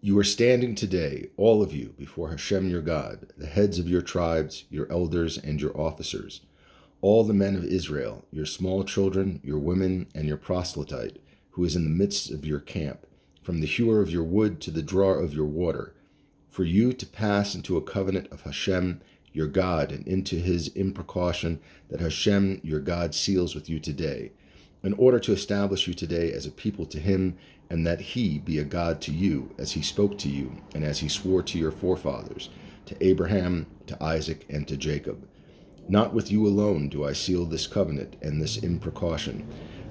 You are standing today, all of you, before Hashem your God, the heads of your tribes, your elders, and your officers, all the men of Israel, your small children, your women, and your proselyte, who is in the midst of your camp, from the hewer of your wood to the drawer of your water, for you to pass into a covenant of Hashem your God and into his imprecaution that Hashem your God seals with you today, in order to establish you today as a people to him, and that he be a God to you, as he spoke to you, and as he swore to your forefathers, to Abraham, to Isaac, and to Jacob. Not with you alone do I seal this covenant and this imprecaution,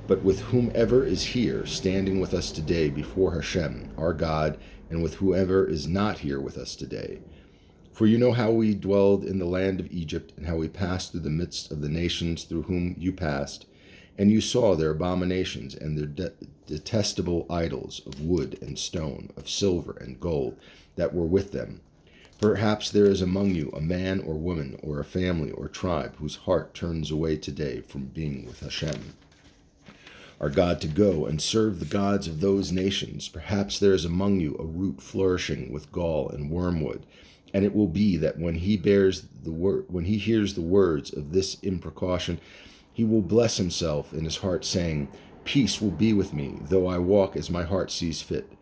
but with whomever is here standing with us today before Hashem, our God, and with whoever is not here with us today. For you know how we dwelled in the land of Egypt, and how we passed through the midst of the nations through whom you passed, and you saw their abominations and their detestable idols of wood and stone, of silver and gold, that were with them. Perhaps there is among you a man or woman or a family or tribe whose heart turns away today from being with Hashem, our God, to go and serve the gods of those nations. Perhaps there is among you a root flourishing with gall and wormwood, and it will be that when he hears the words of this imprecaution, he will bless himself in his heart, saying, Peace will be with me, though I walk as my heart sees fit,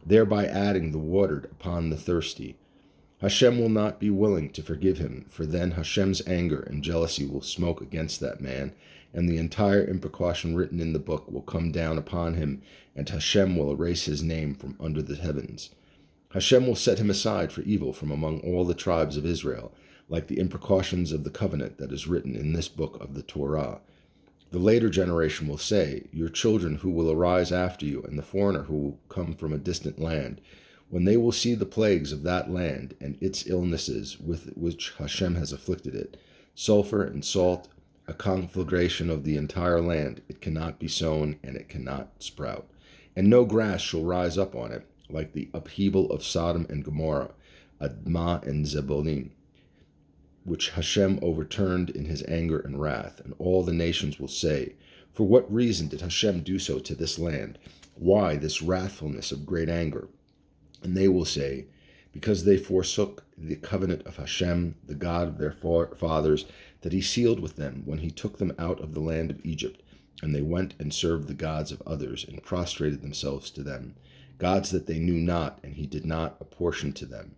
thereby adding the watered upon the thirsty. Hashem will not be willing to forgive him, for then Hashem's anger and jealousy will smoke against that man, and the entire imprecaution written in the book will come down upon him, and Hashem will erase his name from under the heavens. Hashem will set him aside for evil from among all the tribes of Israel, like the imprecautions of the covenant that is written in this book of the Torah. The later generation will say, Your children who will arise after you, and the foreigner who will come from a distant land, when they will see the plagues of that land and its illnesses with which Hashem has afflicted it, sulfur and salt, a conflagration of the entire land, it cannot be sown and it cannot sprout, and no grass shall rise up on it, like the upheaval of Sodom and Gomorrah, Admah and Zebolim, which Hashem overturned in his anger and wrath. And all the nations will say, For what reason did Hashem do so to this land? Why this wrathfulness of great anger? And they will say, Because they forsook the covenant of Hashem, the God of their fathers, that he sealed with them when he took them out of the land of Egypt, and they went and served the gods of others, and prostrated themselves to them, gods that they knew not, and he did not apportion to them.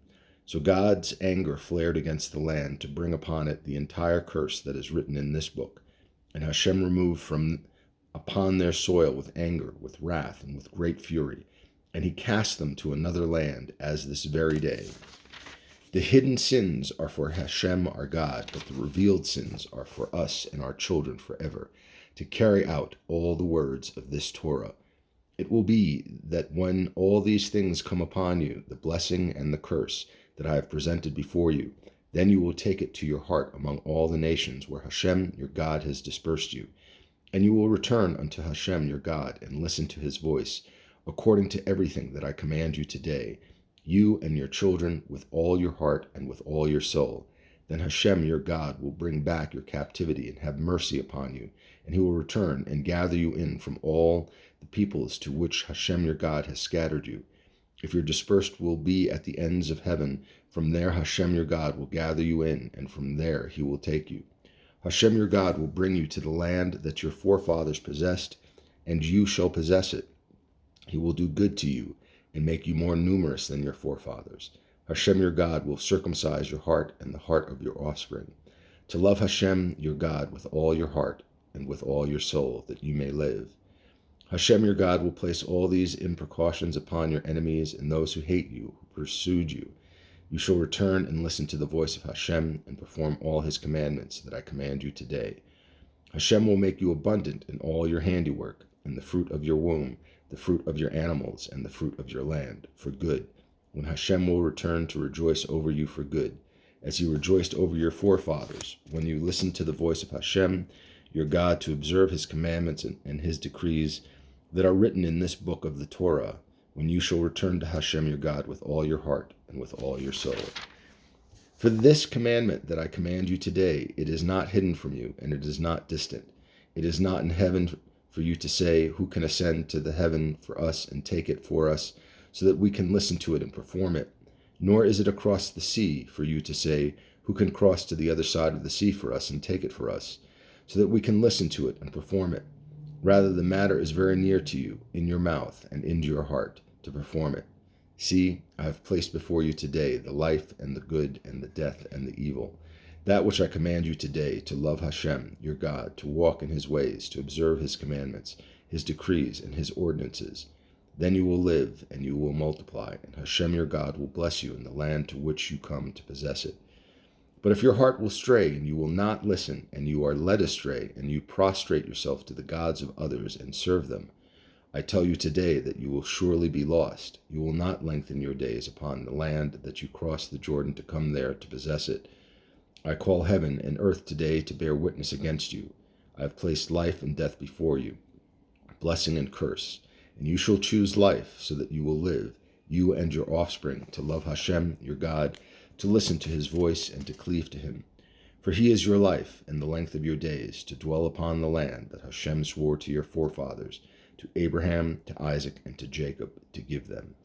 So God's anger flared against the land to bring upon it the entire curse that is written in this book. And Hashem removed from upon their soil with anger, with wrath, and with great fury. And he cast them to another land, as this very day. The hidden sins are for Hashem our God, but the revealed sins are for us and our children forever, to carry out all the words of this Torah. It will be that when all these things come upon you, the blessing and the curse that I have presented before you, then you will take it to your heart among all the nations where Hashem your God has dispersed you, and you will return unto Hashem your God and listen to his voice, according to everything that I command you today, you and your children with all your heart and with all your soul. Then Hashem your God will bring back your captivity and have mercy upon you, and he will return and gather you in from all the peoples to which Hashem your God has scattered you. If you're dispersed will be at the ends of heaven, from there Hashem your God will gather you in, and from there he will take you. Hashem your God will bring you to the land that your forefathers possessed, and you shall possess it. He will do good to you, and make you more numerous than your forefathers. Hashem your God will circumcise your heart and the heart of your offspring, to love Hashem your God with all your heart and with all your soul, that you may live. Hashem your God will place all these imprecautions upon your enemies and those who hate you, who pursued you. You shall return and listen to the voice of Hashem and perform all his commandments that I command you today. Hashem will make you abundant in all your handiwork, in the fruit of your womb, the fruit of your animals, and the fruit of your land, for good, when Hashem will return to rejoice over you for good, as he rejoiced over your forefathers, when you listened to the voice of Hashem, your God, to observe his commandments and his decrees that are written in this book of the Torah, when you shall return to Hashem your God with all your heart and with all your soul. For this commandment that I command you today, it is not hidden from you, and it is not distant. It is not in heaven for you to say, Who can ascend to the heaven for us and take it for us? so that we can listen to it and perform it. Nor is it across the sea for you to say, who can cross to the other side of the sea for us and take it for us, so that we can listen to it and perform it. Rather, the matter is very near to you, in your mouth and into your heart, to perform it. See, I have placed before you today the life and the good and the death and the evil. That which I command you today, to love Hashem, your God, to walk in his ways, to observe his commandments, his decrees, and his ordinances. Then you will live, and you will multiply, and Hashem your God will bless you in the land to which you come to possess it. But if your heart will stray, and you will not listen, and you are led astray, and you prostrate yourself to the gods of others and serve them, I tell you today that you will surely be lost. You will not lengthen your days upon the land that you crossed the Jordan to come there to possess it. I call heaven and earth today to bear witness against you. I have placed life and death before you, blessing and curse, and you shall choose life, so that you will live, you and your offspring, to love Hashem, your God, to listen to his voice and to cleave to him. For he is your life and the length of your days, to dwell upon the land that Hashem swore to your forefathers, to Abraham, to Isaac, and to Jacob, to give them.